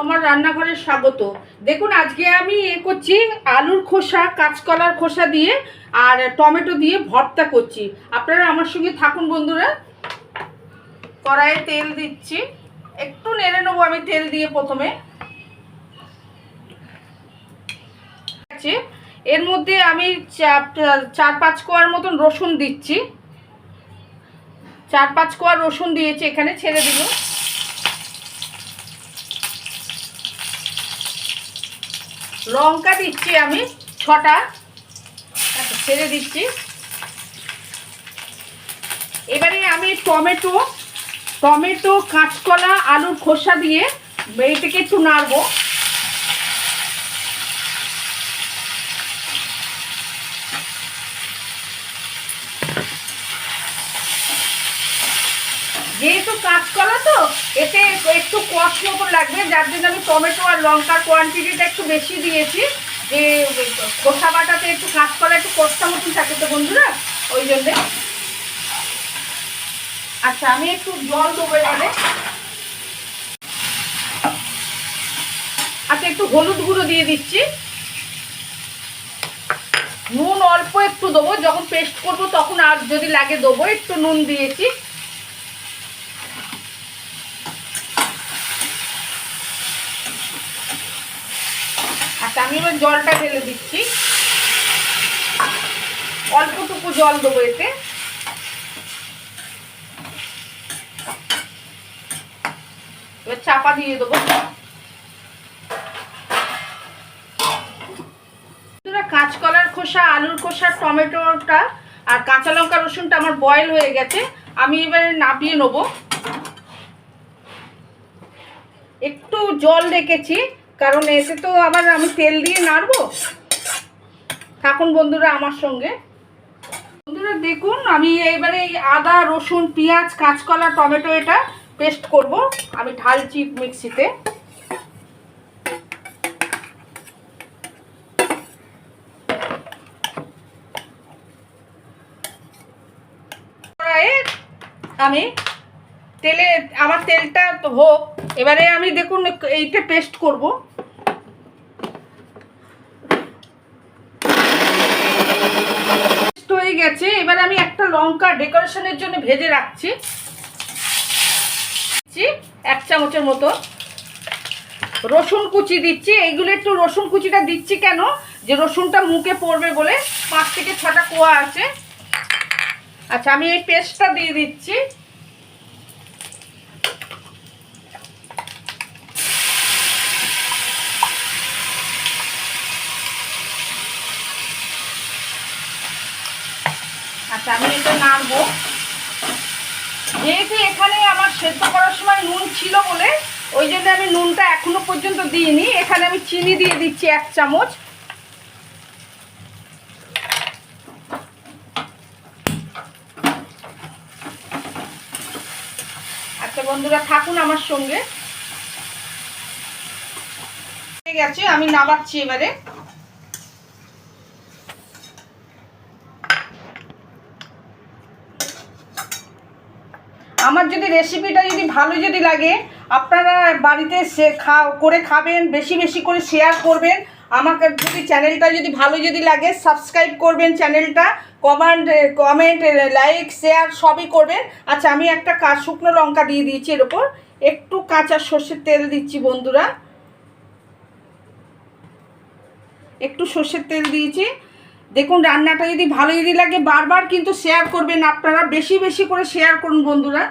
আমার রান্নাঘরে স্বাগত। দেখুন আজকে আমি করছি আলুর খোসা, কাঁচকলার খোসা দিয়ে আর টমেটো দিয়ে ভর্তা করছি। আপনারা আমার সঙ্গে থাকুন বন্ধুরা। কড়াইয়ে তেল দিচ্ছি, একটু নেড়ে নেবো আমি তেল দিয়ে প্রথমে। এর মধ্যে আমি 4-5 কোয়ার মতন রসুন দিচ্ছি। 4-5 কোয়া রসুন দিয়েছি, এখানে ছেড়ে দিব। লঙ্কা দিচ্ছি আমি 6টা, ছেড়ে দিচ্ছি। এবারে আমি টমেটো কাঁচকলা আলুর খোসা দিয়ে এইটাকে একটু নাড়বো। যেহেতু কাঁচকলা তো এতে একটু কষ মতো লাগবে, যার জন্য আমি টমেটো আর লঙ্কার কোয়ান্টিটিটা একটু বেশি দিয়েছি, যে খোসা বাটাতে একটু কাঁচকলা একটু কষা মতন থাকে তো বন্ধুরা, ওই জন্যে। আচ্ছা, আমি একটু জল দেবো এবারে। আচ্ছা, একটু হলুদ গুঁড়ো দিয়ে দিচ্ছি। নুন অল্প একটু দেবো, যখন পেস্ট করবো তখন আর যদি লাগে দেবো, একটু নুন দিয়েছি। আচ্ছা, আমি এবার জলটা ঢেলে দিচ্ছি। অল্পটুকু জল দেবো এতে। এবার চাপা দিয়ে দেবো। কাঁচকলার খোসা, আলুর খোসা, টমেটোটা আর কাঁচা লঙ্কা রসুনটা আমার বয়েল হয়ে গেছে। আমি এবারে নামিয়ে নেব। একটু জল রেখেছি, কারণ এতে তো আবার আমি তেল দিয়ে নাড়বো। থাকুন বন্ধুরা আমার সঙ্গে। বন্ধুরা দেখুন, আমি এবারে এই আদা, রসুন, পেঁয়াজ, কাঁচকলা, টমেটো এটা পেস্ট করব। আমি ঢালছি মিক্সিতে। আমি আমার তেলটা হোক, এবারে আমি দেখুন এইটা পেস্ট করব। হয়ে গেছে। এবারে আমি একটা লঙ্কা ডেকোরেশনের জন্য ভেজে রাখছি 1 চামচের মতো। রসুন কুচি দিচ্ছি। এইগুলো একটু রসুন কুচিটা দিচ্ছি কেন, যে রসুনটা মুখে পড়বে বলে। 5 থেকে 6টা কোয়া আছে। আচ্ছা, আমি এই পেস্টটা দিয়ে দিচ্ছি। আচ্ছা, আমি এটা নাড়বো। যেহেতু এখানে আমার সেদ্ধ করার সময় নুন ছিল বলে ওই জন্য আমি নুনটা এখনো পর্যন্ত দিইনি। এখানে আমি চিনি দিয়ে দিচ্ছি 1 চামচ। আচ্ছা বন্ধুরা, থাকুন আমার সঙ্গে। হয়ে গেছে, আমি নামাচ্ছি এবারে। আমার যদি রেসিপিটা যদি ভালো যদি লাগে, আপনারা বাড়িতে করে খাবেন, বেশি বেশি করে শেয়ার করবেন। আমাকে যদি চ্যানেলটা যদি ভালো যদি লাগে, সাবস্ক্রাইব করবেন চ্যানেলটা, কমেন্ট, লাইক, শেয়ার সবই করবেন। আচ্ছা, আমি একটা শুকনো লঙ্কা দিয়ে দিয়েছি এর ওপর। একটু কাঁচা সর্ষের তেল দিচ্ছি বন্ধুরা, একটু সর্ষের তেল দিয়েছি। দেখুন, রান্নাটা যদি ভালো যদি লাগে বারবার কিন্তু শেয়ার করবেন আপনারা, বেশি বেশি করে শেয়ার করুন বন্ধুরা।